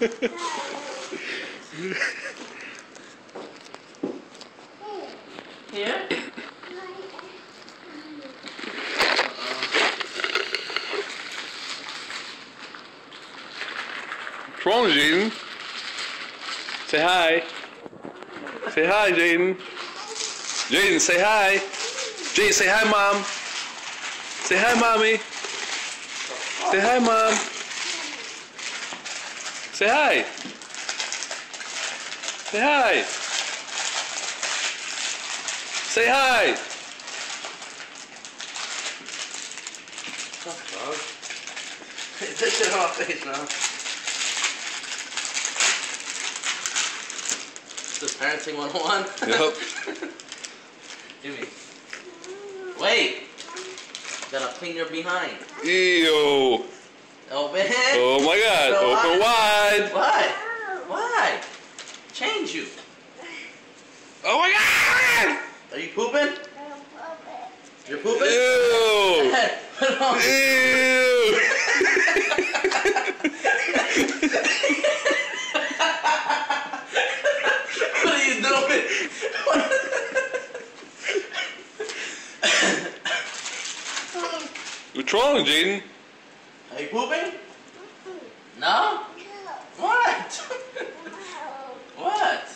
Here? What's wrong, Jaden? Say hi. Say hi, Jaden. Jaden, say hi. Jaden, say hi, Mom. Say hi, Mommy. Say hi, Mom. Say hi. Say hi. Say hi. Tough dog. Take it off face now. This is parenting 101. Yep. Jimmy. Wait. Gotta clean your behind. Ew. Open. Oh my God. So Open wide. Why? Why? Change you. Oh my God. Are you pooping? You're pooping? Ew. Put it on. Ew. What are you doing? What's wrong, Jaden? Are you pooping? No? What? What?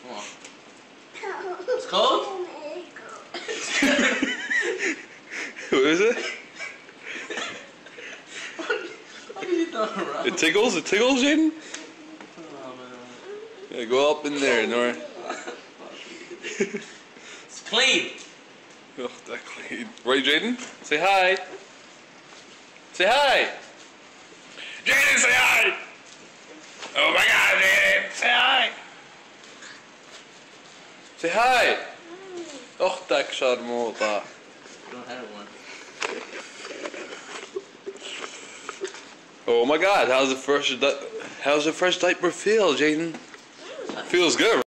Come on. It's cold? What is it? What are you doing around? It tickles? It tickles, Jaden? Oh, man. Yeah, go up in there, Nora. It's clean. Oh, that clean. Right, Jaden? Say hi. Say hi. Jaden, say hi. Oh my God, Jaden, say hi. Say hi. أختك شرموطة. Don't have one. Oh my God, how's the first diaper feel, Jaden? Feels good,